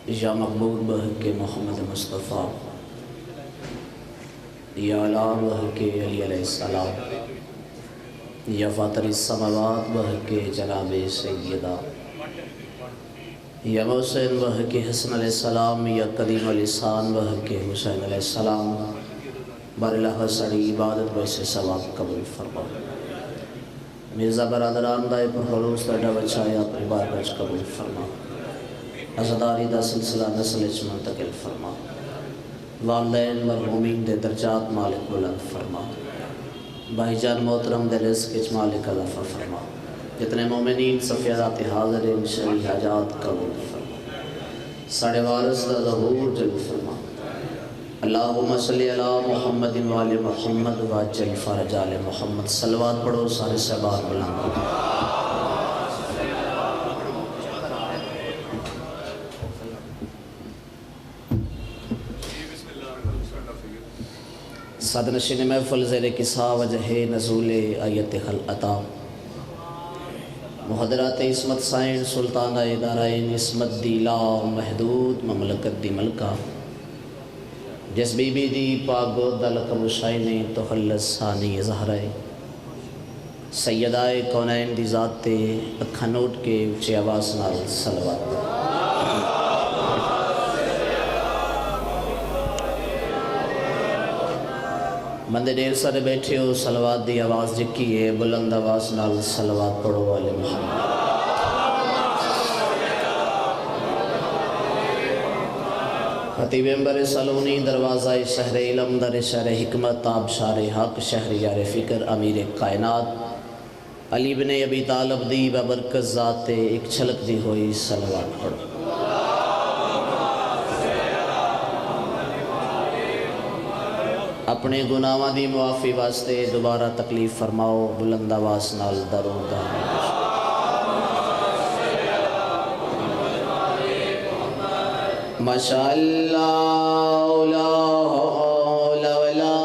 یا مقبول بحق محمد مصطفیٰ، یا علا بحق علی علیہ السلام، یا فاطر السماوات بحق جناب سیدہ، یا محسن بحق حسن علیہ السلام، یا قدیم الاسان بحق حسین علیہ السلام، بار اللہ سڑی عبادت ویسے ثواب قبول فرما۔ مرزا برادران دائے پر خلوص تڑا بچایا پر بارگاہ قبول فرما، عزداری دا سلسلہ نسل اچ منتقل فرما، والدین مرحومین دے درجات مالک بلند فرما، بھائی جان محترم دے رزق اچ مالک عطا فرما، جتنے مومنین صفیات حاضرین شریع حاجات قبول فرما، ساڑھے وارث دا ظہور جل فرما۔ اللہم صلی علی محمد وآل محمد واجل فرج آل محمد۔ صلوات پڑھو سارے صحابہ بلند۔ صدنشین محفل زیر کسا وجہ نزول آیت خلعتا، محضرات عصمت سائن سلطانہ ادارائن عصمت دی لا محدود مملکت دی ملکہ، جس بی بی دی پاک گود لقب شائن تخلص ثانی زہرائے، سیدائے کونین دی ذات تے اکھا نوٹ کے اچھے آواز نال صلوات۔ بندے دیر سارے بیٹھے ہو، صلوات دی آواز جکی ہے، بلند آواز نال صلوات پڑھو والے محمد۔ خطیب امبر سلونی دروازہ شہر علم در شہر حکمت آبشار حق شہر یار فکر امیر کائنات علی بن ابی طالب دی ببرکت ذات ایک چھلک دی ہوئی صلوات پڑھو۔ اپنے گناہاں دی معافی واسطے دوبارہ تکلیف فرماؤ، بلند آواز نال درود آمین۔ ماشاءاللہ لا حول ولا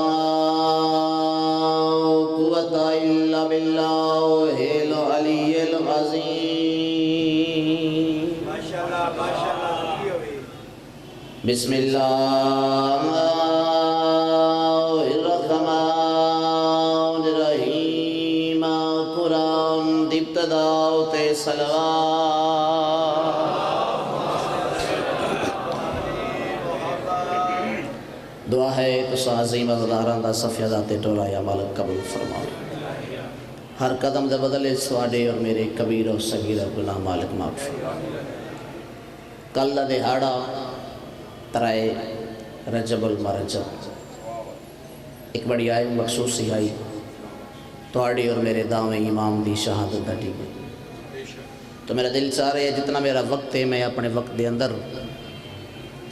قوت الا باللہ العلی العظیم۔ بسم اللہ الرحمن الرحیم۔ قرآن دی ابتدا تے صلوات۔ دعا ہے تو عظیم عزداران دا صفیہ ذات ٹولا یا مالک قبول فرماؤ۔ ہر قدم دے بدلے سواڈے اور میرے کبیر اور صغیر اور گناہ مالک معاف فرماؤ۔ کل دا دہاڑا ترائے رجب المرجب، ایک بڑی آئے مخصوص ہی آئی توڑی اور میرے دامے امام دی شہادت دا ٹھیک ہے۔ تو میرا دل چاہ رہے ہے جتنا میرا وقت ہے میں اپنے وقت دے اندر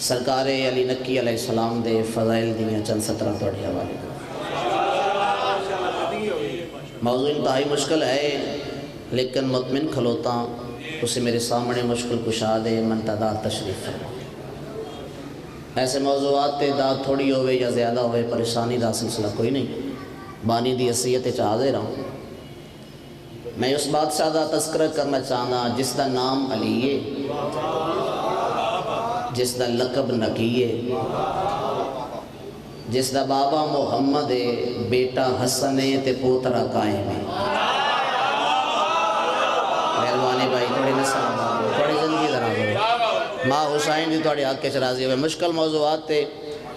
سرکار علی نکی علیہ السلام دے فضائل دیاں چند سطرہ توڑی حوالے کروں۔ موضوع انتہائی مشکل ہے لیکن مطمئن کھلوتا اسے میرے سامنے مشکل کشا دے منتدار تشریف فرما۔ ایسے موضوعات تے داد تھوڑی ہوئے یا زیادہ ہوئے پریشانی دا سلسلہ کوئی نہیں، بانی دی حیثیت حاضر ہوں۔ میں اس بادشاہ دا تذکرہ کرنا چاہنا جس دا نام علی ہے، جس دا لقب نکیے، جس دا بابا محمد ہے، بیٹا حسن ہے تے پوترا قائم ہے۔ مہربانی بھائی تھوڑی نسل تھوڑی زندگی ذرا کرو، ماں حسین دی تھوڑی حق کے راضی ہوئے۔ مشکل موضوعات تے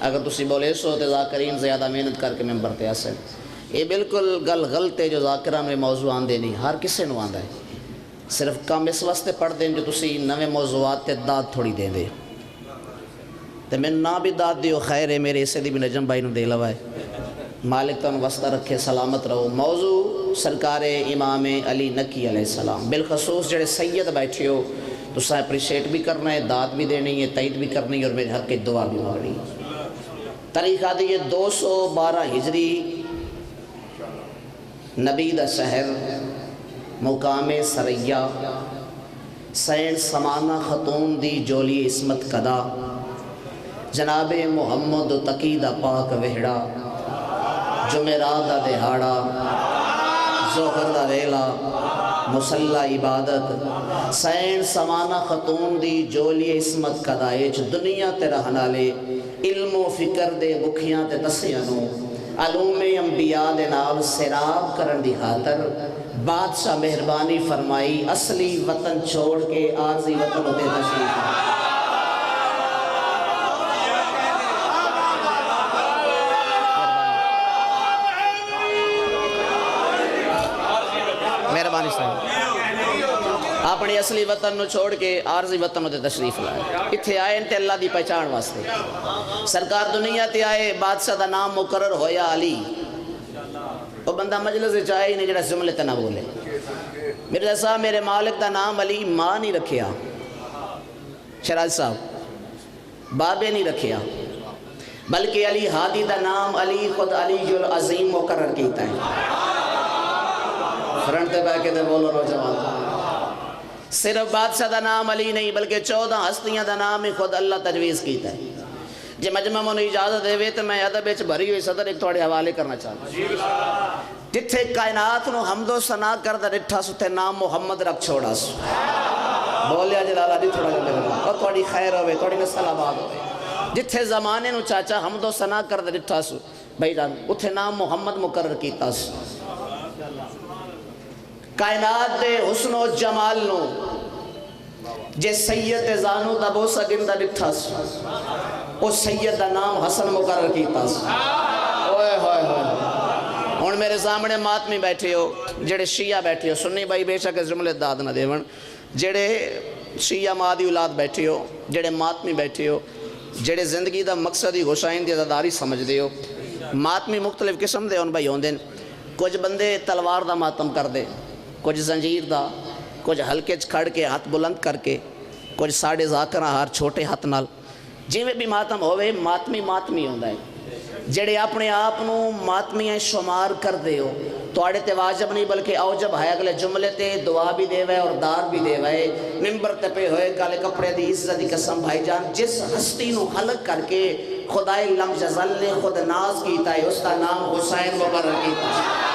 اگر تسی بولے سو تے ذاکرین زیادہ محنت کر کے ممبر تے آسے، یہ بالکل گل غلط ہے جو ذاکران میں موضوع آندے نہیں، ہر کسے نو آندہ ہے، صرف کم اس واسطے پڑھ دیں جو تسی نوے موضوعات تے داد تھوڑی دیں دے تے میں نہ بھی داد دیو خیر ہے، میرے اسے دی بھی نجم بھائی نو دے لوا ہے، مالک تن واسطہ رکھے سلامت رہو۔ موضوع سرکار امام علی نکی علیہ السلام، بالخصوص جڑے سید بیٹھے ہو تو سا اپریشیٹ بھی کرنا ہے، داد بھی دینی ہے، تائید بھی کرنی ہے اور میرے حق کی دعا بھی مانگنی ہے۔ تاریخ آدھی ہے 212 ہجری، نبی دا شہر، مقام سریہ، سین سمانہ خاتون دی جولی عصمت قدا، جناب محمد تقی دا پاک وہڑا، جمعرات دا دہاڑا، ظہر دا ویلا، مسلح عبادت سین سمانہ خاتون دی جولی عصمت کدائچ دنیا تے رہنا لے علم و فکر دے بکھیاں تے تسیانو علوم انبیاء دے نال سراب کرن دی خاطر بادشاہ مہربانی فرمائی اصلی وطن چھوڑ کے عارضی وطن دے تشریف مہربانی صاحب اپنی اصلی وطن نو چھوڑ کے عارضی وطن تے تشریف لائے اتھے آئے انتے اللہ دی پہچان واسطے سرکار دنیا تے آئے بادشاہ دا نام مقرر ہویا علی وہ بندہ مجلس چاہے ہی نہیں جڑا جملے تے نہ بولے مرزا صاحب میرے مالک دا نام علی ماں نہیں رکھیا شراج صاحب بابے نہیں رکھیا بلکہ علی ہادی دا نام علی خود علی العظیم مقرر کیتا ہے فرنٹ تے بیٹھ کے تے بولو نوجوان صرف بادشاہ دا نام علی نہیں بلکہ 14 ہستیاں دا نام ہی خود اللہ تجویز کیتا ہے جے مجمع منو اجازت دے وے تو میں ادب وچ بھری ہوئی صدر ایک تھوڑے حوالے کرنا چاہتا جتھے کائنات نو حمد و ثنا کردا ڈٹھا سو تے نام محمد رکھ چھوڑا سو بولیا جلالا دی تھوڑا جا اور تھوڑی خیر ہوئے تھوڑی نسل آباد ہوئے جتھے زمانے نو چاچا حمد و ثنا کردا ڈٹھا سو بھائی جان اتھے نام محمد مقرر کیتا سو کائنات دے حسن و جمال نو جے سید زانو دا بوسا گندہ ڈٹھا سو او سید دا نام حسن مقرر کیتا سو اوئے ہوئے ہوئے ہون میرے سامنے ماتمی بیٹھے ہو جڑے شیعہ بیٹھے ہو سنی بھائی بے شک جملے داد نہ دیون جڑے شیعہ مادی اولاد بیٹھے ہو جڑے ماتمی بیٹھے ہو جڑے زندگی دا مقصدی حسین دی عزاداری سمجھ دے ہو ماتمی مختلف قسم دے ان بھائی ہون دن کچھ بندے تلوار دا ماتم کر دے کچھ زنجیر دا کچھ ہلکے کھڑ کے ہاتھ بلند کر کے کچھ ساڑھے زاکرہ ہار چھوٹے ہاتھ نال جی میں بھی ماتم ہوئے ماتمی ہوندہ ہے جڑے اپنے آپنو ماتمیاں شمار کر دے ہو تو آڑے تے واجب نہیں بلکہ اوجب ہے اگلے جملے تے دعا بھی دے وے اور دار بھی دے وے ممبر تے پہ ہوئے کالے کپڑے دی عزت دی قسم بھائی جان جس ہستی نو خلق کر کے خدای لم جزل نے خود ناز کیتا ہے اس کا نام حسین مقرر کیتا ہے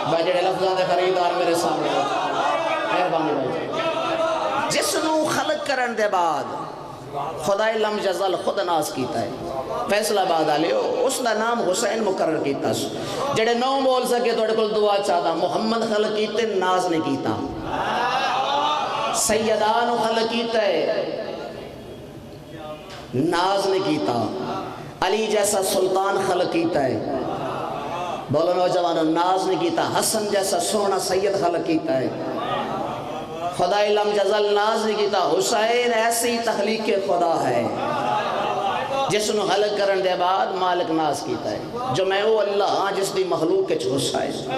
بھائی جڑے لفظاں دے خریدار میرے سامنے مہربانی بھائی جس نو خلق کرن دے بعد خدای لم جزل خود ناز کیتا ہے فیصلہ بعد آلے ہو اس دا نام حسین مقرر کیتا سو جڑے نو بول سکے تو اڑکل دعا چاہتا محمد خلق کیتے ناز نے کیتا سیدان خلق کیتا ہے ناز نے کیتا علی جیسا سلطان خلق کیتا ہے بولو نوجوانوں ناز نے کیتا حسن جیسا سونا سید خلق کیتا ہے خدای لم جزل ناز نے کیتا حسین ایسی تخلیق خدا ہے جس نو خلق کرن دے بعد مالک ناز کیتا ہے جو میں وہ اللہ ہاں جس دی مخلوق کے حسین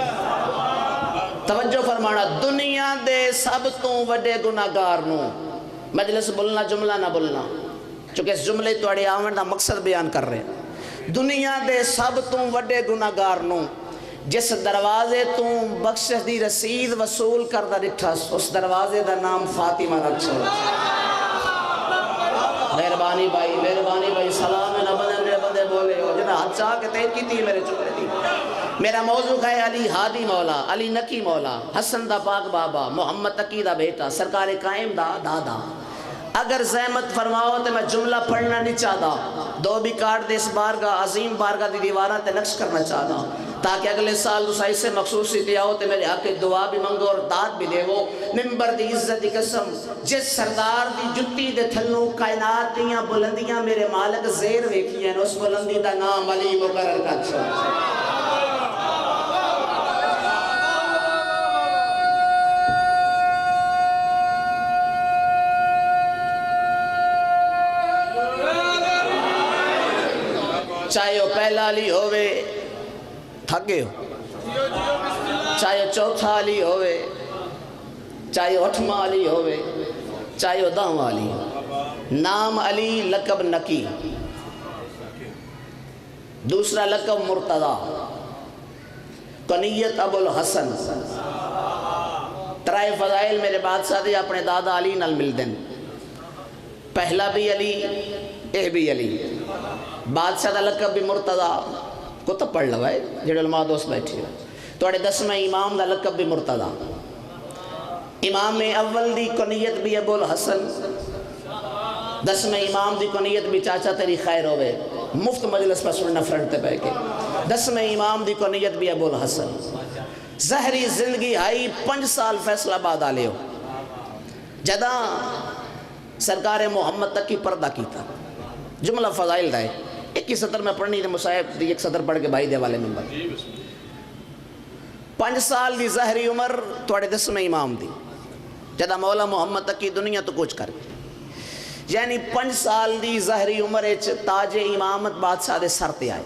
توجہ فرمانا دنیا دے سب تو وڈے گناہگار نو مجلس بولنا جملہ نہ بولنا چونکہ اس جملے تو اڑے آمن دا مقصد بیان کر رہے ہیں دنیا دے سب تو وڈے گناہگار نو جس دروازے تو بخشش دی رسید وصول کردہ ڈٹھا اس دروازے دا نام فاطمہ رکھ چھوڑا مہربانی بھائی سلام نہ بندے میرے بندے بولے ہو جنہاں ہاتھ چاہ کے تیر کی تھی میرے چکرے دی میرا موضوع ہے علی ہادی مولا علی نکی مولا حسن دا پاک بابا محمد تقی دا بیٹا سرکار قائم دا دادا اگر زحمت فرماؤ تو میں جملہ پڑھنا نہیں چاہتا دو بھی کارڈ دے اس بارگاہ عظیم بارگاہ دی دیوارہ تے نقش کرنا چاہتا تاکہ اگلے سال تو سائے سے مخصوصی تے آؤ تے میرے حق دعا بھی منگو اور داد بھی دے وہ ممبر دی عزت دی قسم جس سردار دی جتی دے تھلوں کائنات دیاں بلندیاں میرے مالک زیر ویکھی ہیں اس بلندی دا نام علی مقرر کا چھوڑ چاہے وہ پہلا علی ہوئے تھگے ہو چاہے وہ چوتھا علی ہوئے چاہے وہ اٹھواں علی ہوئے چاہے وہ دہواں علی نام علی لقب نکی دوسرا لقب مرتضی کنیت ابو الحسن ترائے فضائل میرے بادشاہ دے اپنے دادا علی نال مل دن پہلا بھی علی اے بھی علی بادشاہ دا لقب بھی مرتضی کو تو پڑھ لو ہے جڑے علماء دوست بیٹھے ہو توڑے 10ویں امام دا لقب بھی مرتضی، امام اول دی کنیت بھی ابو الحسن، 10ویں امام دی کنیت بھی چاچا تیری خیر ہوئے، مفت مجلس پر سننا فرنٹ تے بے کے، 10ویں امام دی کنیت بھی ابو الحسن، زہری زندگی آئی 5 سال فیصلہ آباد آلے ہو، جدہ سرکار محمد تک کی پردہ کیتا، جملہ فضائل دائے، 21 سطر میں پڑھنی تھے مصاحب دی، 1 سطر پڑھ کے بھائی دے والے ممبر، 5 سال دی زہری عمر توڑے 10ویں امام دی، جدہ مولا محمد تک کی دنیا تو کچھ کر گئی، یعنی 5 سال دی زہری عمر تاج امامت بادشاہ دے سر تے آئے۔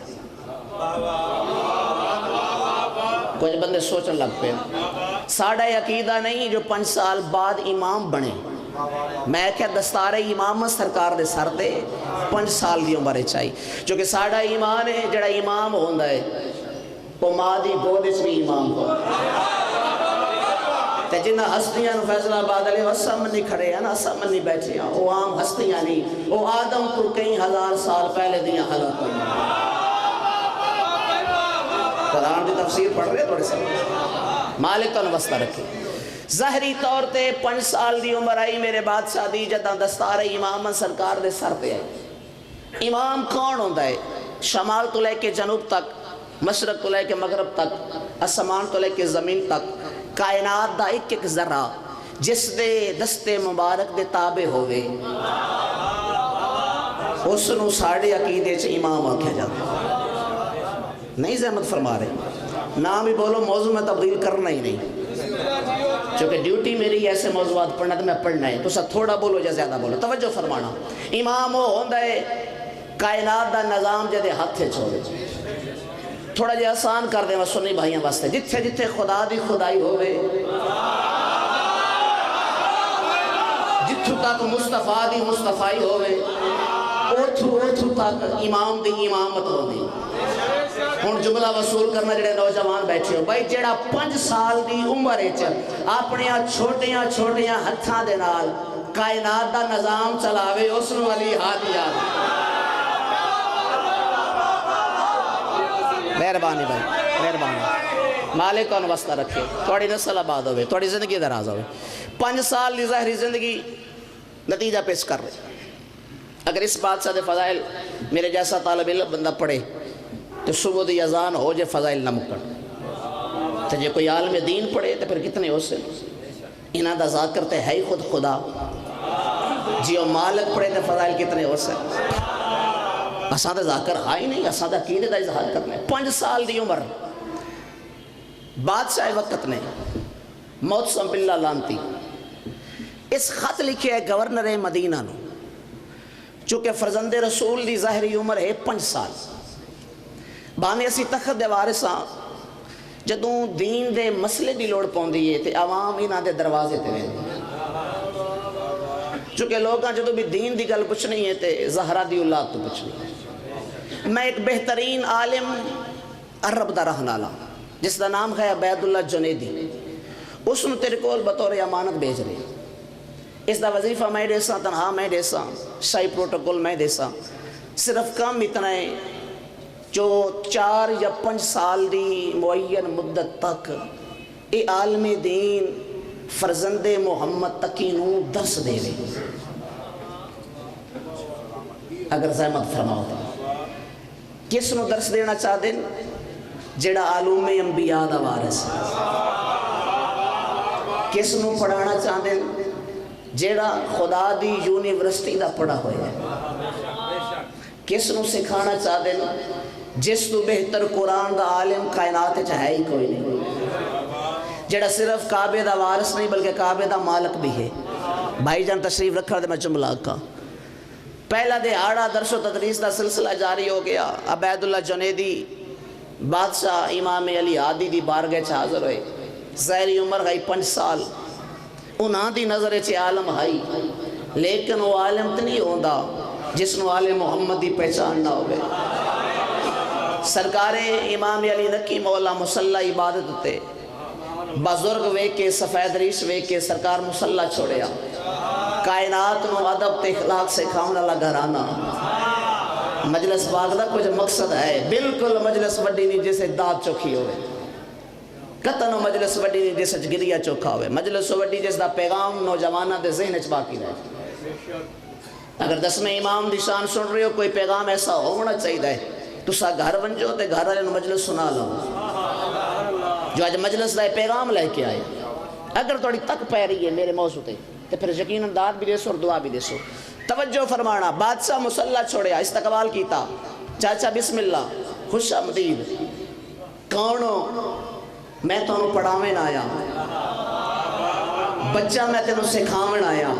کچھ بندے سوچن لگ پہ ساڑھا عقیدہ نہیں جو 5 سال بعد امام بنے، میں کیا دستار امامت سرکار دے سر دے 5 سال دی عمر چاہی، جو کہ ساڑھا ایمان ہے جڑا امام ہوندہ ہے وہ ماں دی گود اس بھی امام ہو، تے جنہ ہستیاں فیصلہ آباد علیہ وسلم نہیں کھڑے ہیں نا، سامنے نہیں بیٹھے ہیں، وہ عام ہستیاں نہیں، وہ آدم تو کئی ہزار سال پہلے دیا حالت ہوئی، قرآن دی تفسیر پڑھ رہے تھوڑے سے مالک تو نوستہ رکھے۔ ظاہری طور تے 5 سال دی عمر آئی میرے بادشاہ دی، جدہ دستار امام سرکار دے سر پہ آئی۔ امام کون ہوندہ ہے؟ شمال تو لے کے جنوب تک، مشرق تو لے کے مغرب تک، آسمان تو لے کے زمین تک، کائنات دا ایک ایک ذرہ جس دے دستے مبارک دے تابع ہوئے، اس نو ساڑھے عقیدے سے امام آکھا جاتا، نہیں زحمت فرما رہے، نام ہی بولو، موضوع میں تبدیل کرنا ہی نہیں، چونکہ ڈیوٹی میری ایسے موضوعات پڑھنا تو میں پڑھنا ہے، تو سا تھوڑا بولو یا زیادہ بولو، توجہ فرمانا۔ امام وہ ہوندہ ہے کائنات دا نظام جدے ہاتھے چھوڑے، تھوڑا جے آسان کر دیں وہ سنی بھائیاں واسطے، جتھے جتھے خدا دی خدائی ہوئے، جتھو تک مصطفیٰ دی مصطفیٰ ہوئے، اوتھو تک امام دی امامت ہو دی۔ ہون جملہ وصول کرنا جڑے نوجوان بیٹھے ہو، بھائی جڑا 5 سال دی عمر اپنے چھوٹیاں چھوٹیاں ہتھاں دے نال کائنات دا نظام چلاوے، اس نو علی ہادی آدھی۔ مہربانی بھائی، مہربانی، مالک کون واسطہ رکھے، تھوڑی نسل آباد ہوئے، تھوڑی زندگی دراز ہوئے۔ 5 سال دی ظاہری زندگی نتیجہ پیش کر رہے۔ اگر اس بات سے فضائل میرے جیسا طالب علم بندہ پڑھے تو صبح دی اذان ہو جے فضائل نہ مکن، تو جے کوئی عالم دین پڑھے تو پھر کتنے ہو سے انہاں دا ذاکر تے ہے خود خدا، جی وہ مالک پڑھے تو فضائل کتنے ہو سے، اساں دا ذاکر ہائی نہیں، اساں دا عقیدے دا اظہار کرنا ہے۔ 5 سال دی عمر بادشاہ وقت نے معتصم باللہ لانتی اس خط لکھے ہے گورنر مدینہ نو، چونکہ فرزند رسول دی ظاہری عمر ہے 5 سال، بانے اسی تخت دے وارثاں جدوں دین دے مسئلے دی لوڑ پوندی ہے تے عوام انہاں دے دروازے تے ویندے، چونکہ لوگاں جدوں بھی دین دی گل پوچھنی ہے تے زہرا دی اولاد تو پوچھنی ہے۔ میں ایک بہترین عالم عرب دا رہن والا جس دا نام ہے عبید اللہ جنیدی، اس نے تیرے کول بطور امانت بھیج رہے، اس دا وظیفہ میں دیسا، تنہا میں دیسا، شاہی پروٹوکول میں دیسا، صرف کام اتنا ہے جو 4 یا 5 سال دی معین مدت تک اے عالم دین فرزند محمد تکینو درس دے رہے۔ اگر زحمت فرماؤ کس نو درس دینا چاہ دیں؟ جڑا علوم انبیاء دا وارث، کس نو پڑھانا چاہ دیں؟ جڑا خدا دی یونیورسٹی دا پڑھا ہوئے ہے۔ کس نو سکھانا چاہ دیں؟ جس تو بہتر قرآن دا عالم کائنات چاہے ہی کوئی نہیں، جڑا صرف کعبے دا وارث نہیں بلکہ کعبے دا مالک بھی ہے۔ بھائی جان تشریف رکھا دے میں جملہ کا پہلا دہاڑا درس و تدریس دا سلسلہ جاری ہو گیا۔ عبید اللہ جنیدی بادشاہ امام علی ہادی دی بارگاہ چ حاضر ہوئے، ظاہری عمر گئی 5 سال، انہاں دی نظر چ عالم ہائی، لیکن وہ عالم تو نہیں ہوندا جس نو عالم محمد دی پہچان نہ ہوئے۔ سرکار امام علی نکی مولا مسلح عبادت ہوتے، بزرگ وے کے سفید ریش وے کے سرکار مسلح چھوڑیا، کائنات نو ادب تے اخلاق سے کھاؤنا لگارانا۔ مجلس باغ دا کچھ مقصد ہے، بالکل مجلس وڈی نہیں جیسے داد چوکھی ہوئے۔ قطن و مجلس وڈی جس وچ گریا چوکھا ہوئے، مجلس وڈی جس دا پیغام نوجوانہ دے ذہن وچ باقی رہے۔ اگر 10ویں امام دی شان سن رہے ہو، کوئی پیغام ایسا ہونا چاہیے تسا گھر ونجو تے گھر والے مجلس سنا لو جو آج مجلس دا پیغام لے کے آئے۔ اگر تھوڑی تک پہ رہی ہے میرے موضوع تے تو پھر یقیناً داد بھی دے سو اور دعا بھی دے سو۔ توجہ فرمانا، بادشاہ مسلح چھوڑیا، استقبال کیتا، چاچا بسم اللہ، خوش آمدید، کونو میں تو انہوں پڑھاویں آیا، بچہ میں تینوں سکھاویں آیا۔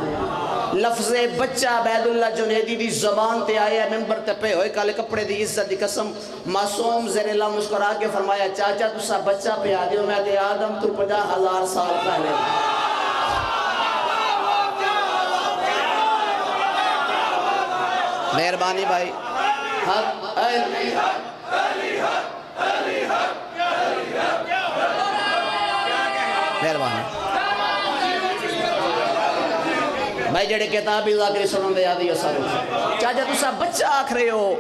لفظ بچہ عبید اللہ جنیدی دی زبان تے آیا، ممبر تے پہ ہوئے کالے کپڑے دی عزت دی قسم، معصوم زیر اللہ مسکرا کے فرمایا چاچا تسا بچہ پہ آدیو، میں دے آدم تو 50,000 سال پہلے۔ مہربانی بھائی، حق علی حق علی حق علی حق مہربانی بھائی جڑے کتابی ذاکری سنن دے یادی اثر چاچا تسا بچہ آکھ رہے ہو،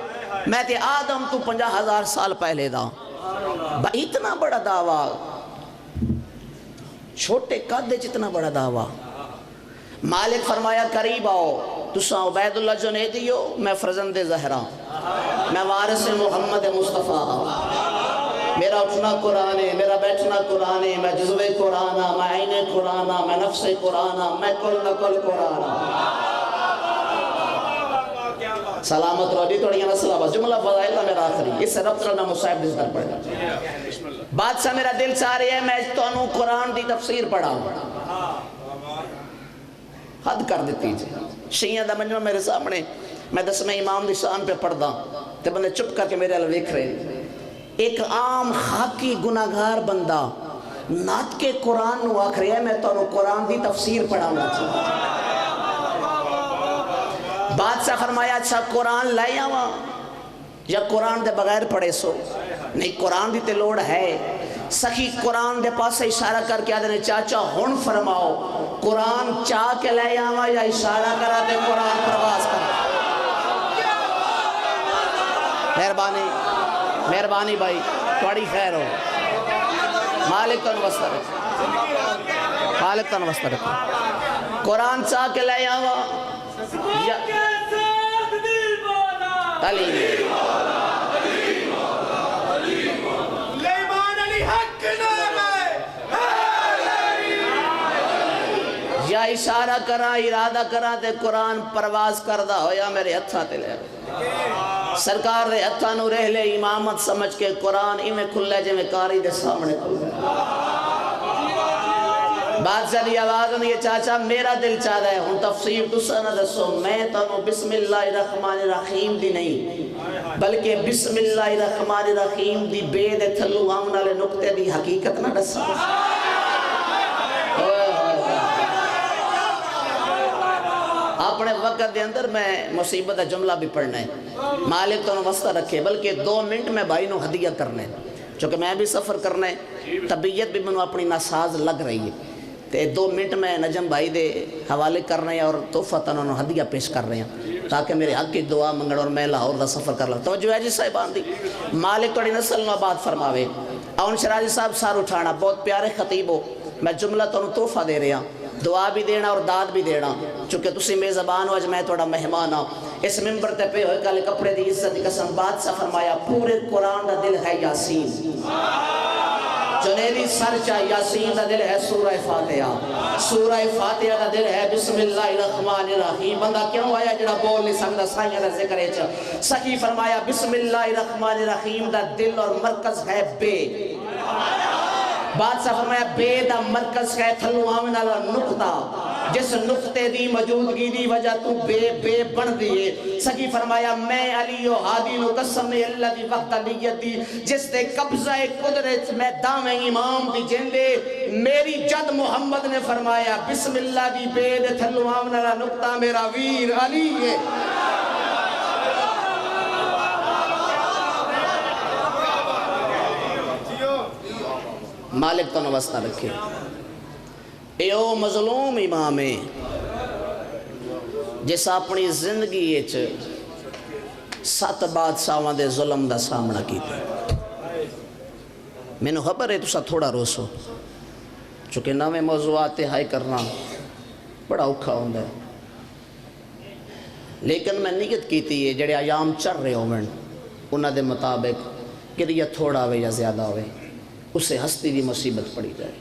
میں تے آدم تو 50,000 سال پہلے دا۔ بھائی اتنا بڑا دعویٰ، چھوٹے قد اتنا بڑا دعویٰ۔ مالک فرمایا قریب آؤ، تسا عبید اللہ جنیدی ہو، میں فرزند زہرا، میں وارث محمد مصطفیٰ، میرا اٹھنا قرآن ہے، میرا بیٹھنا قرآن ہے، میں جزو قرآن، میں عین قرآن، میں نفس قرآن، میں کل نقل قرآن۔ سلامت روڈی توڑیاں نسل آباز، جملہ فضائلہ میرا آخری، اس سے رب کرنا مصائب جس در پڑھا۔ بادشاہ میرا دل چاہ رہی ہے میں تو انہوں قرآن دی تفسیر پڑھا ہوں، حد کر دیتی جی۔ شیعہ دا مجمع میرے سامنے، میں 10ویں امام دی شان پہ پڑھ دا تے بندے چپ کر کے میرے اللہ ویکھ رہے۔ ایک عام خاکی گناہگار بندہ نات کے قرآن نو آکھ رہے ہیں میں تو انہوں قرآن دی تفسیر پڑھانا چاہتا۔ بادشاہ فرمایا اچھا قرآن لائے آواں یا قرآن دے بغیر پڑھے سو؟ نہیں قرآن دی تے لوڑ ہے۔ سخی قرآن دے پاس سے اشارہ کر کے آدھے چاچا ہون فرماؤ قرآن چاہ کے لے آواں یا اشارہ کرا دے قرآن پرواز کرا۔ مہربانی بھائی توڑی خیر ہو، مالک تن وسط رکھ، مالک تن وسط رکھ۔ قرآن چاہ کے لے آواں یا علی یا اشارہ کرا ارادہ کرا تے قرآن پرواز کردہ ہو یا میرے ہتھا تے لے سرکار دے ہتھا نو رہ لے امامت سمجھ کے قرآن میں کھلے جے میں کاری دے سامنے کھلے۔ بادشاہ دی آواز نے یہ چاچا میرا دل چاہتا ہے ہن تفسیر تسا نہ دسو، میں تانوں بسم اللہ الرحمن الرحیم دی نہیں بلکہ بسم اللہ الرحمن الرحیم دی بے دے تھلو آمن والے نقطے دی حقیقت نہ دسا۔ اپنے وقت دے اندر میں مصیبت جملہ بھی پڑھنا ہے، مالک تو وسطہ رکھے بلکہ 2 منٹ میں بھائی نو ہدیہ کرنے، چونکہ میں بھی سفر کرنا ہے، طبیعت بھی منو اپنی ناساز لگ رہی ہے، تے 2 منٹ میں نجم بھائی دے حوالے کرنا ہے اور تحفہ انہوں ہدیہ پیش کر رہے ہیں تاکہ میرے حق کی دعا منگڑ اور میں لاہور دا سفر کر لوں۔ توجہ ہے جی صاحبان دی، مالک توڑی نسل نو آباد فرماوے۔ اون شرازی صاحب سار اٹھانا، بہت پیارے خطیب ہو، میں جملہ تو تحفہ دے رہا ہوں، دعا بھی دینا اور داد بھی دینا، چونکہ تسی میں زبان ہو اج میں توڑا مہمان ہوں۔ اس ممبر تے پہ ہوئے کالے کپڑے دی عزت دی قسم بادشاہ فرمایا پورے قرآن دا دل ہے یاسین، جنیدی سرچہ یاسین دا دل ہے سورہ فاتحہ، سورہ فاتحہ دا دل ہے بسم اللہ الرحمن الرحیم۔ بندہ کیوں آیا جڑا بول نہیں سکتا سائیہ دا ذکر ہے چاہ سخی فرمایا بسم اللہ الرحمن الرحیم دا دل اور مرکز ہے بے، بادشاہ فرمایا بے دا مرکز ہے تھلو آمن والا نقطہ، جس نقطے دی موجودگی دی وجہ تو بے بن دیئے۔ سکی فرمایا میں علی و حادی نو قسم اللہ دی وقت علیت دی، جس دے قبضہ قدرت میں دام امام دی جندے، میری جد محمد نے فرمایا بسم اللہ دی بے دے تھلو آمن والا نقطہ میرا ویر علی ہے۔ مالک تو نوستہ رکھے، ایو مظلوم امام ہے جس اپنی زندگی 7 بادشاہاں دے ظلم دا سامنا کیتا۔ مینوں خبر ہے تسا تھوڑا روسو چونکہ نویں موضوعات ہائی کرنا بڑا اوکھا ہوتا ہے، لیکن میں نیت کیتی ہے جڑے ایام چڑھ رہے ہوئے انہاں دے مطابق کہ یا تھوڑا ہوئے یا زیادہ ہوئے اسے ہستی دی مصیبت پڑی جائے،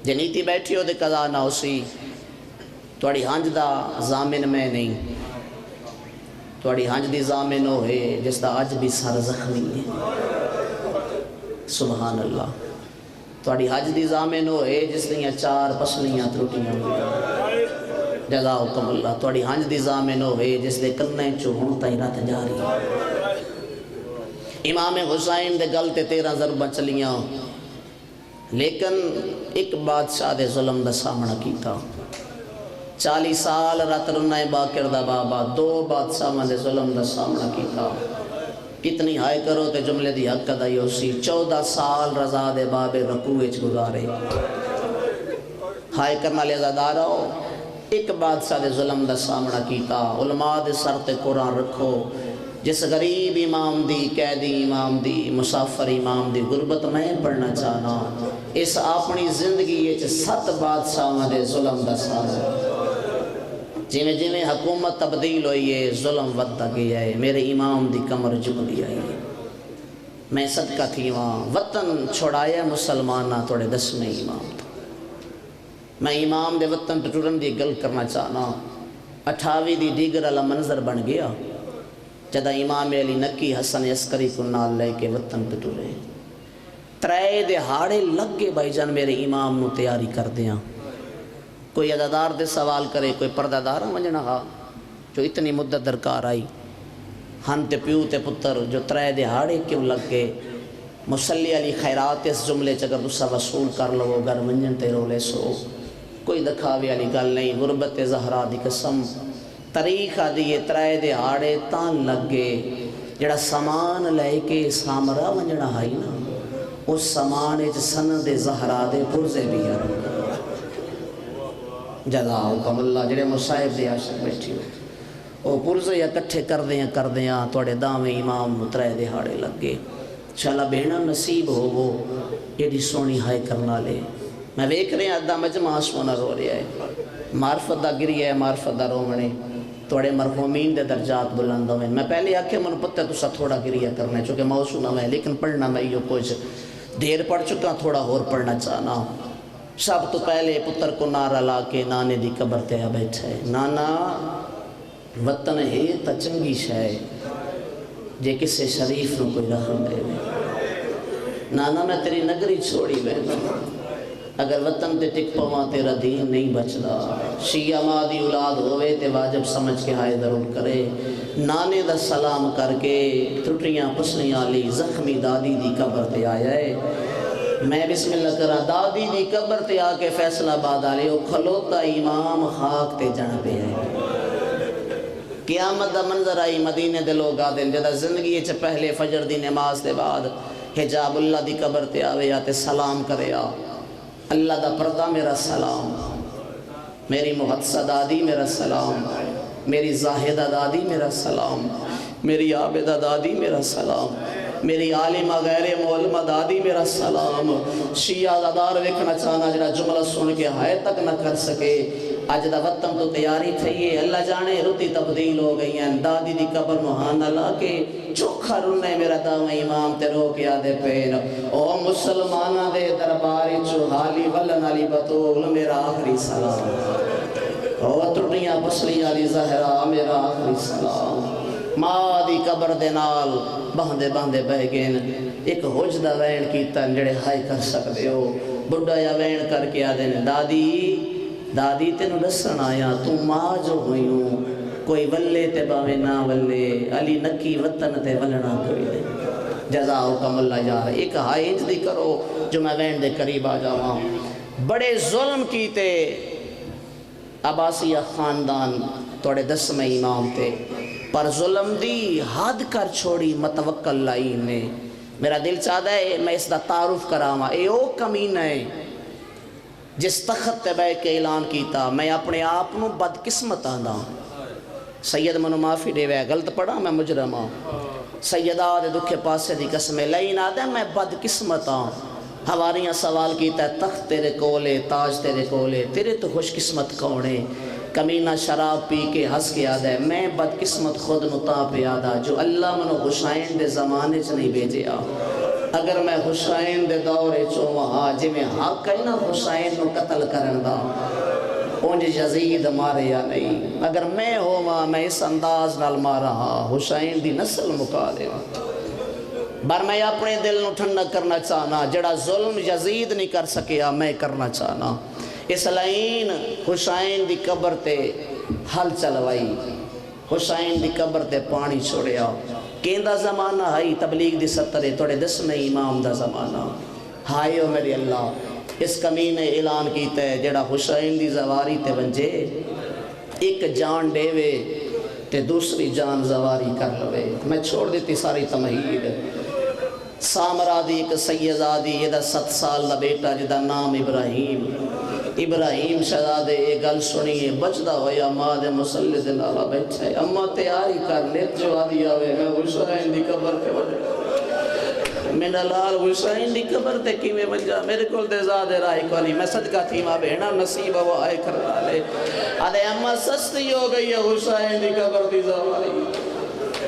جے نیتی بیٹھی ہو دے قضا نہ اسی توڑی ہنج دا ضامن میں نہیں، توڑی ہنج دی ضامن ہوئے جس دا اج بھی سر زخمی ہے، سبحان اللہ، توڑی حج دی ضامن ہوئے جس دیاں 4 پسلیاں ترٹیاں ہوئے، جزاکم اللہ، توڑی ہنج دی ضامن ہوئے جس دے کنے چون تائی رات جاری، امام حسین دے گلتے 13 ضربہ چلیاں، لیکن ایک بادشاہ دے ظلم دا سامنا کیتا، 40 سال رات رنائے باکر دا بابا 2 بادشاہ دے ظلم دا سامنا کیتا، کتنی ہائے کرو تے جملے دی حق ادا یوسی 14 سال رضا دے بابے رکوعچ گزارے، ہائے کرنا لے ازادارہ ہو، ایک بادشاہ دے ظلم دا سامنا کیتا، علماء دے سر تے قرآن رکھو، جس غریب امام دی، قیدی امام دی، مسافر امام دی غربت میں پڑھنا چاہنا، اس اپنی زندگی یہ 7 بادشاہ دے ظلم دا سامنا، جنہیں جنہیں حکومت تبدیل ہوئی ہے ظلم ودہ گیا ہے، میرے امام دی کمر جھک آئی ہے، میں صدقہ تھی وہاں وطن چھوڑایا مسلمانہ توڑے 10ویں امام تھا، میں امام دے وطن ٹورن دی گل کرنا چاہنا، 28 دی دیگر اللہ منظر بن گیا جدہ امام علی نکی حسن عسکری کو نال لے کے وطن ٹورے 3 دہاڑے لگ گئے بھائی جان میرے امام نو تیاری کر دیاں، کوئی عددار دے سوال کرے کوئی پردہ منجنا ہاں جو اتنی مدت درکار آئی، ہن تے پیو تے پتر جو 3 دہاڑے کیوں لگ گئے، مسلی علی خیرات اس جملے چگر تسا وصول کر لو گر منجن تے رولے سو، کوئی دکھاوے علی گل نہیں، غربت زہرا دی قسم، تاریخ دیئے 3 دہاڑے تان لگ گئے، جڑا سامان لے کے سامرا منجنا ہائی نا، اس سامان اچ سند زہرا دے پرزے بھی ہے، جزاکم اللہ، جڑے مصائب دے عاشق بیٹھی ہو او پرزے یا کٹھے کر دیاں توڑے دامیں امام نو 3 دہاڑے لگ گئے، انشاءاللہ بہنہ نصیب ہو وہ ایڈی سونی ہائے کرنا لے، میں ویکھ رہے ہیں ادھا مجمع سونا رو رہا ہے، معرفت دا گری ہے معرفت دا رومنے توڑے مرحومین دے درجات بلند ہوئے، میں پہلے آکھے من پتہ تو سا تھوڑا گریہ کرنا ہے چونکہ موضوع نہ ہے لیکن پڑھنا میں یہ کچھ دیر پڑھ چکا تھوڑا اور پڑھنا چاہنا، سب تو پہلے پتر کو نعرہ لا کے نانے دی قبر تے آ بیٹھے، نانا وطن ہے تا چنگی شے جے کسے شریف نو کوئی رحم دے نانا میں تیری نگری چھوڑی بیٹھا، اگر وطن تے ٹک پواں تیرا دین نہیں بچدا، شیعہ ماں دی اولاد ہوئے تے واجب سمجھ کے ہائے ضرور کرے، نانے دا سلام کر کے ٹوٹیاں پسلیاں لی زخمی دادی دی قبر تے آیا ہے، میں بسم اللہ کرا دادی دی قبر تے آکے فیصلہ آباد آلے او کھلوتا امام خاک تے جانا پہ آئے، قیامت دا منظر آئی مدینے دے لوگ آدھیں جدہ زندگی چھ پہلے فجر دی نماز دے بعد حجاب اللہ دی قبر تے آوے آتے سلام کرے آ، اللہ دا پردہ میرا سلام، میری محدثہ دادی میرا سلام، میری زاہدہ دادی میرا سلام، میری عابدہ دادی میرا سلام، میری عالمہ غیر معلمہ دادی میرا سلام، شیعہ دادار وکھنا چاہنا جنہ جملہ سن کے ہائے تک نہ کر سکے، آج دا وطن تو تیاری تھئیے، اللہ جانے رتی تبدیل ہو گئی ہیں، دادی دی قبر مہانہ لا کے چوکھا رنے میرا دام امام تے رو کے آدھے پین، او مسلمانہ دے درباری چوہالی ولن علی بطول میرا آخری سلام، او ترٹیاں پسلیاں علی زہرہ میرا آخری سلام، ماں دی قبر دے نال بہندے بہندے بہ گئن، ایک حجدہ وین کیتا جڑے ہائے کر سکتے ہو، بڑھا یا وین کر کے آدھے دادی تینوں دسن آیا تو ماں جو ہوئی ہوں، کوئی ولے تے باوے نہ ولے، علی نکی وطن تے ولنا کوئی دے، جزاکم اللہ یار، ایک ہائے انج دی کرو جو میں وین دے قریب آ جاواں، بڑے ظلم کیتے عباسیہ خاندان توڑے 10ویں امام تے، پر ظلم دی حد کر چھوڑی متوکل لائن نے، میرا دل چاہتا ہے میں اس دا تعارف کراواں، اے او کمینہ ہے جس تخت تے بیٹھ کے اعلان کیتا میں اپنے آپ نو بدقسمت آندا، سید منو معافی دے وے غلط پڑھا میں مجرم ہوں، سیدہ دے دکھے پاسے دی قسمیں لین آدھے میں بدقسمت ہاں ہواریاں سوال کیتا ہے تخت تیرے کولے تاج تیرے کولے تیرے تو خوش قسمت کونے کمینہ شراب پی کے ہس کے آدھے میں بدقسمت خود نتا پہ آدھا جو اللہ منو حسین دے زمانے چ نہیں بھیجے آ اگر میں حسین دے دورے چوں وہاں جی میں حق ہے نا حسین نو قتل کرن دا اونج یزید مارے یا نہیں اگر میں ہوا میں اس انداز نال مارا حسین دی نسل مکا دے بار میں اپنے دل نو ٹھنڈا کرنا چاہنا جڑا ظلم یزید نہیں کر سکیا میں کرنا چاہنا اس لائن حسین دی قبر تے حل چلوائی حسین دی قبر تے پانی چھوڑیا کیندہ زمانہ ہائی تبلیغ دی سترے توڑے دس میں امام دا زمانہ ہائیو میری اللہ اس کمی نے اعلان کیتا ہے جڑا حسین دی زواری تے ونجے ایک جان ڈیوے تے دوسری جان زواری کر لوے میں چھوڑ دیتی ساری تمہید سامرہ دی ایک سیدہ دی یہ دا 7 سال دا بیٹا جدا نام ابراہیم شہزادے یہ گل سنیے بچدا ہویا ماں دے مسلح دے لالا بیٹھا ہے اماں تیاری کر لیت جو آدھی آوے میں حسین دی قبر پہ وجہ میرا لال حسین دی قبر تے کی میں وجہ میرے کل دے زادے رائی کولی میں صدقہ تھی ماں بہنا نصیب وہ آئے کرنا لے آدھے اماں سستی ہو گئی ہے حسین دی قبر دی زواری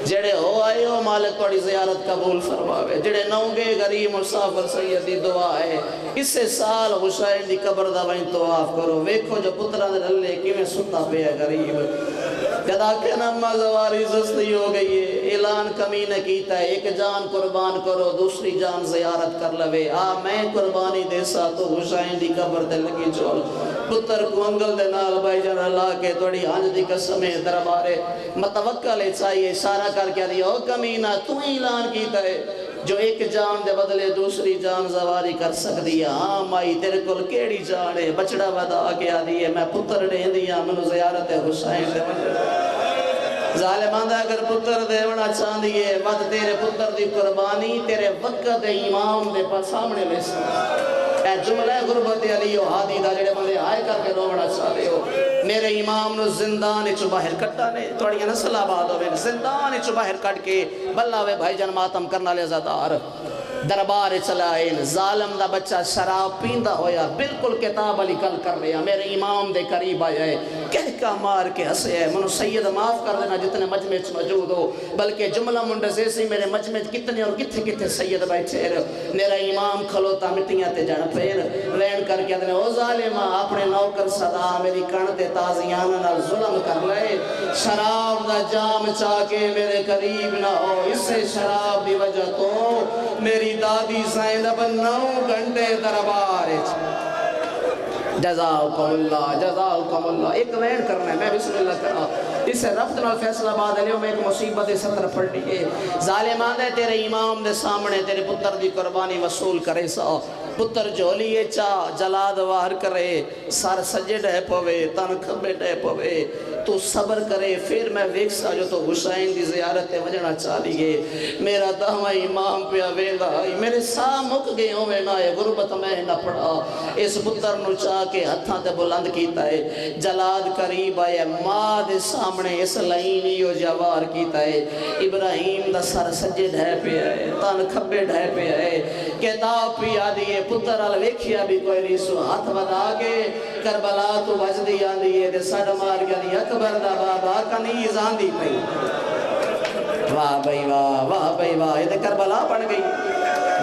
جڑے ہو آئے ہو مالک توڑی زیارت قبول فرماوے جڑے نونگے غریب مسافر سیدی دعا ہے اس سے سال حسین دی قبر دا وہیں طواف کرو ویکھو جو پترہ دے للے کی میں ستا پہ ہے غریب جدا کہ نمہ زواری سستی ہو گئی ہے اعلان کمی نے کیتا ہے ایک جان قربان کرو دوسری جان زیارت کر لوے میں قربانی دے سا تو حسین دی قبر دے لگی چول پتر کو انگل دے نال بھائی جان اللہ کے توڑی ہنج دی قسمیں دربارے متوکل چاہیے اشارہ کر کے دیا او کمینہ تو اعلان کیتا ہے جو ایک جان دے بدلے دوسری جان زواری کر سکتی ہے مائی تیرے کل کیڑی جان ہے بچڑا ودا کے آدھی ہے میں پتر دیں دیا منو زیارت حسین دے ظالمان دا اگر پتر دیونا چاہ دیئے ود تیرے پتر دی قربانی تیرے وقت امام دے پر سامنے لے سکتا اے جملہ غربت علی و حادی دا جڑے بندے آئے کر کے روڑا چاہ دے ہو میرے امام نو زندان چو باہر کٹا نے توڑی نسل آباد ہوئے زندان چو باہر کٹ کے بلہ وے بھائی جان ماتم کرنا لے زدار دربار چلائیں ظالم دا بچہ شراب پیندہ ہویا بالکل کتاب علی کل کر رہا میرے امام دے قریب آیا ہے کہکا مار کے ہسے ہے منو سید معاف کر دینا جتنے مجمع موجود ہو بلکہ جملہ منڈزے سے میرے مجمع کتنے اور کتنے سید بیٹھے میرا امام کھلوتا مٹیاں تے جانا پھر رین کر کے دینے او ظالمہ اپنے نوکر صدا میری کانتے تازیانہ نال ظلم کر لے شراب دا جام چاہ کے میرے قریب نہ ہو اس سے شراب دی وجہ تو میری دادی زینب 9 گھنٹے دربار جزاؤکم اللہ ایک وین کرنا ہے میں بسم اللہ کرا اس سے رفت نال فیصلہ بعد علیہ میں ایک مصیبت سطر پڑھنی ہے ظالمان دے تیرے امام دے سامنے تیرے پتر دی قربانی وصول کرے سا پتر جولیے چاہ جلاد وار کرے سار سجے ڈے پوے تن کھبے ڈے پوے تو صبر کرے پھر میں ویکسا جو تو حسین دی زیارت وجنا چالیے میرا دہمہ امام پہ ویندہ میرے ساں مک گئے ہوں میں نائے غربت میں نہ پڑا اس پتر نو چاہ کے ہتھاں تے بلند کیتا ہے جلاد قریب آئے ماں دے سامنے اس لائنی و جوار کیتا ہے ابراہیم دا سر سجے ڈھے پہ آئے تن کھبے ڈھے پہ آئے کتاب پی آدھیے پتر الویکھیا بھی کوئی ریسو ہاتھ بدا کے کربلا تو بجدی آدھیے دے سڑ مار گیا دی اکبر دا بابا کنیز آندھی پئی واہ بھئی واہ یہ دے کربلا پڑ گئی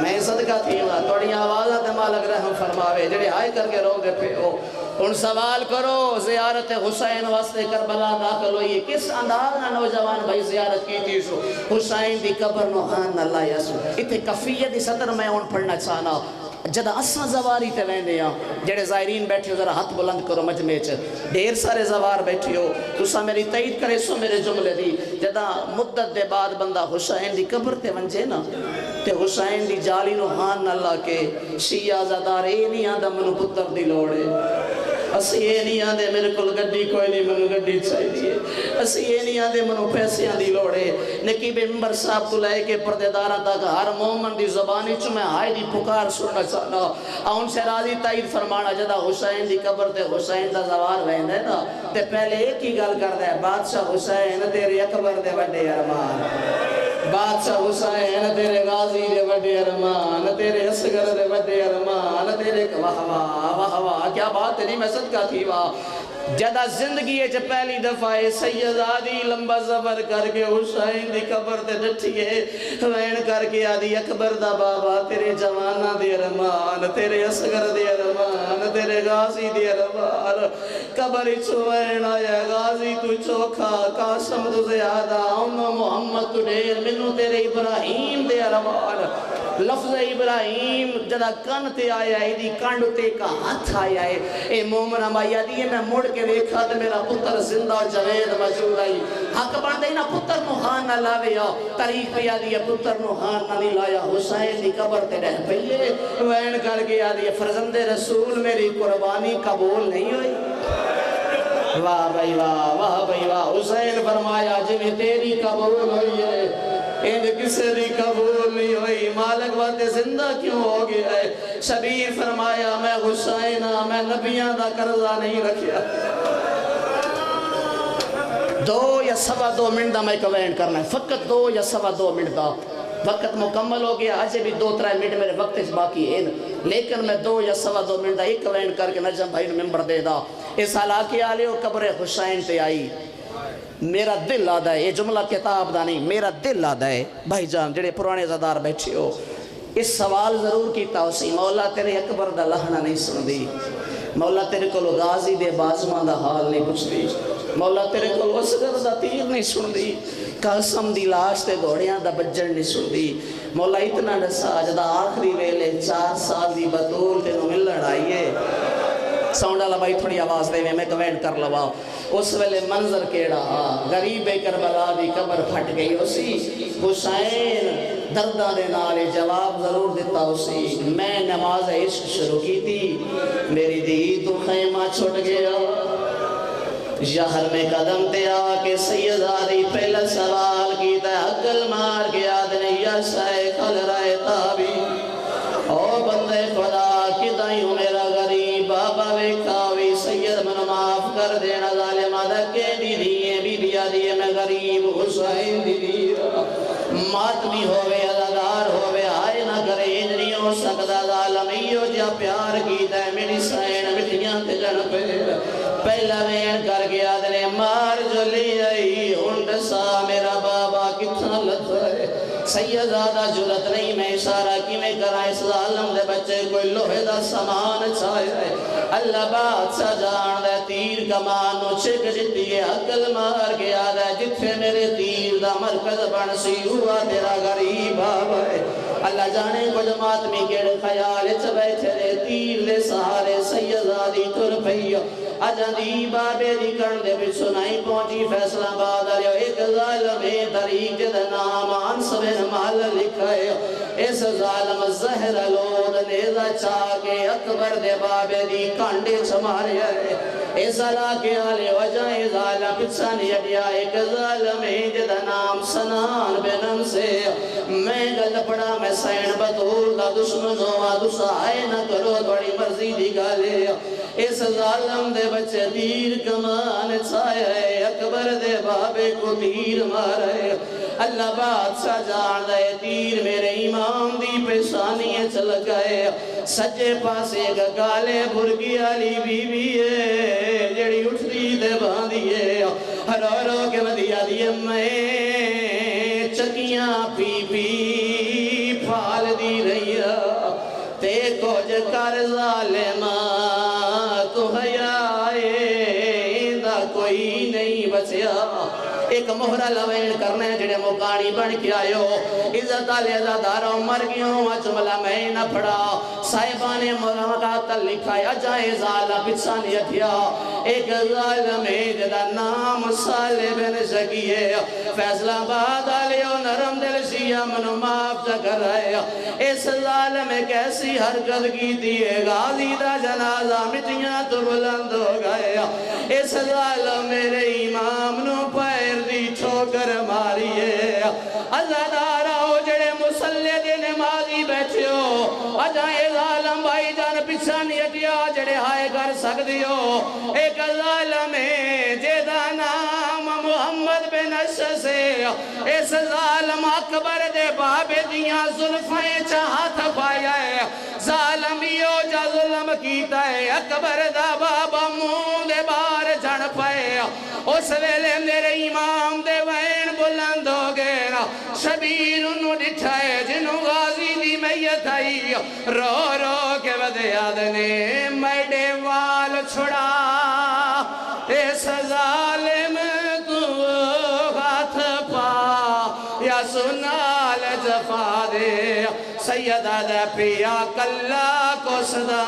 میں صدقہ تھی ہوں توڑی آوازہ تے مالک رحم فرماوے جڑے آئے کر کے رو گے پہ ہو ان سوال کرو زیارت حسین واسطے کربلا داخل ہوئی کس انداز نہ نوجوان بھائی زیارت کی تھی سو حسین دی قبر نوحان اللہ یسو اتھے کفیت دی صدر میں ان پڑھنا چاہنا جدہ اساں زواری تے ویندے ہیں جڑے زائرین بیٹھے ہو ذرا ہاتھ بلند کرو مجمع چ ڈھیر سارے زوار بیٹھے ہو تساں میری تائید کرے سو میرے جملے دی جدہ مدت دے بعد بندہ حسین دی قبر تے ونجے نا تے حسین دی جالی روحان اللہ کے شیعہ زدار اے نہیں آدھا منو پتر دی لوڑے اسی یہ نہیں آدھے میرے کل گڈی کوئی نہیں منو گڈی چاہی دیئے اسی یہ نہیں آدھے منو پیسیاں دی لوڑے نقیب ممبر صاحب تو لائے کے پردیدارہ تک ہر مومن دی زبانی چو میں آئی دی پکار سننا چاہنا ان سے راضی تائید فرمانا جدہ حسین دی قبر تے حسین دا زوار وین ہے نا تے پہلے ایک ہی گل کر دے بادشاہ حسین تیرے اکبر دے وڈے ارمان بادشاہ حسین تیرے غازی دے وڈے ارمان، تیرے اصغر دے وڈے ارمان، تیرے واہ واہ واہ واہ کیا بات نہیں میں صدقہ تھی واہ جدہ زندگی ہے پہلی دفعہ سید آدھی لمبا زبر کر کے حسین دی قبر تے ڈٹھیے وین کر کے آدھی اکبر دا بابا تیرے جوانہ دے ارمان، تیرے اصغر دے ارمان، تیرے غازی دے ارمان قبر وین آیا غازی تو چوکھا قاسم تو زیادہ محمد تو ڈیر منو تیرے ابراہیم دے ارمان لفظ ابراہیم جدہ کن تے آیا ہے دی کانڈ تے کا ہاتھ آیا ہے اے مومنہ مایا دیئے میں مڑ کے دیکھا تو میرا پتر زندہ اور جوید موجود آئی حق بڑھ دے نا پتر نوحان نہ لاوے یا تاریخ پہ یادی ہے پتر نوحان نہ نہیں لایا حسین دی قبر تے رہ پئیے وین کر کے یادی ہے فرزند رسول میری قربانی قبول نہیں ہوئی واہ بھائی واہ حسین فرمایا جنہیں تیری قبول ہوئی ہے اند کسے دی قبول نہیں ہوئی مالک وقت زندہ کیوں ہو گیا ہے شبیر فرمایا میں حسینہ میں نبیاں دا قرضہ نہیں رکھیا 2 یا 2.25 منٹ دا میں کوینٹ کرنا ہے فقط 2 یا 2.25 منٹ دا وقت مکمل ہو گیا آج بھی 2-3 منٹ میرے وقت اس باقی ہے لیکن میں 2 یا 2.25 منٹ دا ایک کوینٹ کر کے نجم بھائی نے ممبر دے دا اس علاقے آلے ہو قبر حسین تے آئی میرا دل آدھا ہے یہ جملہ کتاب دا نہیں میرا دل آدھا ہے بھائی جان جڑے پرانے زدار بیٹھے ہو اس سوال ضرور کیتا ہو سی مولا تیرے اکبر دا لہنا نہیں سن دی مولا تیرے کو غازی دے بازمان دا حال نہیں پوچھ دی مولا تیرے کو اصغر دا تیر نہیں سن دی قاسم دی لاش تے گھوڑیاں دا بجن نہیں سن دی مولا اتنا ڈسا جدا آخری ویلے 4 سال دی بطول تے نو ملن آئیے ساؤنڈ اللہ بھائی تھوڑی آواز دے میں کوینٹ کر لوا اس ویلے منظر کیڑا غریب کربلا دی قبر پھٹ گئی اسی حسین دردہ دے نالے جواب ضرور دیتا اسی میں نماز عشق شروع کی تھی میری دی تو خیمہ چھوٹ گیا شہر میں قدم تے آکے سید آدھی پہلا سوال کیتا ہے عقل مار کے آدھنے یا شیخ الرائے تابی او بندے خدا کدائی ہوں میرا غریب بابا ویکھاوی سید من معاف کر دینا ظالمہ دکے دی دیئے بی بیا دیئے میں غریب حسین دی دیئے ماتمی ہوئے عزادار ہوئے آئے نہ کرے انجنی ہو سکتا ظالمیو جا پیار کیتا ہے میری سین مٹیاں تے جن پیر پہلا وین کر گیا دنے مار جو لی آئی ہنڈ سا میرا بابا کتنا لطا ہے سیدادہ جرت نہیں میں اشارہ کی میں کرائیں اس ظالم دے بچے کوئی لوہے دا سامان چھائے ہے اللہ بادشاہ جان دے تیر کمانو چھک جتی ہے عقل مار گیا دے جتھے میرے تیر دا مرکز بن سی ہوا تیرا غریب بابا ہے اللہ جانے کو جماعت میں کیڑے خیال چھ بیٹھے دے تیر دے سہارے سیدادی تر پہیو اجندی بابے دی کرن دے بھی سنائی پہنچی فیصلہ باد علیو ایک ظالم طریق جد نام آنسوین مال لکھائے اس ظالم زہر لود نیزہ چاکے اکبر دے بابے دی کانڈے چمارے اس علاقے آلے وجائے ظالم پچھانی اڈیا ایک ظالم جد نام سنان بنم سے میں گل پڑا میں سین بطول دا دشمنوں آدوسا آئے نہ کرو بڑی مرضی دی گالے اس ظالم دے بچے تیر کمان چھائے ہے اکبر دے بابے کو تیر مارے اللہ بادشاہ جان دے تیر میرے امام دی پیشانی چل گئے سجے پاسے گالے بھرگی علی بی بی ہے جڑی اٹھتی دے باندھیے رو رو کے مدیا دیئے میں چکیاں پی پی پھال دی رہی تے کچھ کر ظالمہ تو حیائے دا کوئی نہیں بچیا ایک مہرہ لوین کرنے جڑے مقانی بن کے آئے ہو عزت علی عزاداروں مر گیوں جملہ میں نہ پڑا صاحبان مقاتل لکھائے اجائے ظالہ پچھانی اتھیا ایک ظالم جدا نام صالح بن شکیے فیصلہ باد علیہ نرم دل شیعہ منو معاف چکر رہے اس ظالم کیسی حرکت کی دیئے غازی دا جنازہ مٹیاں تو بلند ہو گئے اس ظالم میرے امام نو پیر دی ٹھوکر ماریے اللہ دارا ہو جڑے مسلم مسلے دے نمازی بیٹھے ہو اجائے ظالم بھائی جان پچھا نہیں ہٹیا جڑے ہائے کر سکتے ہو ایک ظالم ہے جیدہ نام محمد بن اشعث سے اس ظالم اکبر دے بابے دیاں ظلفیں چاہت پایا ہے ظالمیو جا ظلم کیتا ہے اکبر دا بابا منہ دے بار جڑ پائے اس ویلے میرے امام دے وین بلند ہو گئے شبیر انہوں ڈٹھائے جنہوں غازی دی میت آئی رو رو کے ودیاد نے میڈے وال چھڑا اس ظالم کو ہاتھ پا یا سنال جفا دے سیدہ دے پیا کلا کو صدا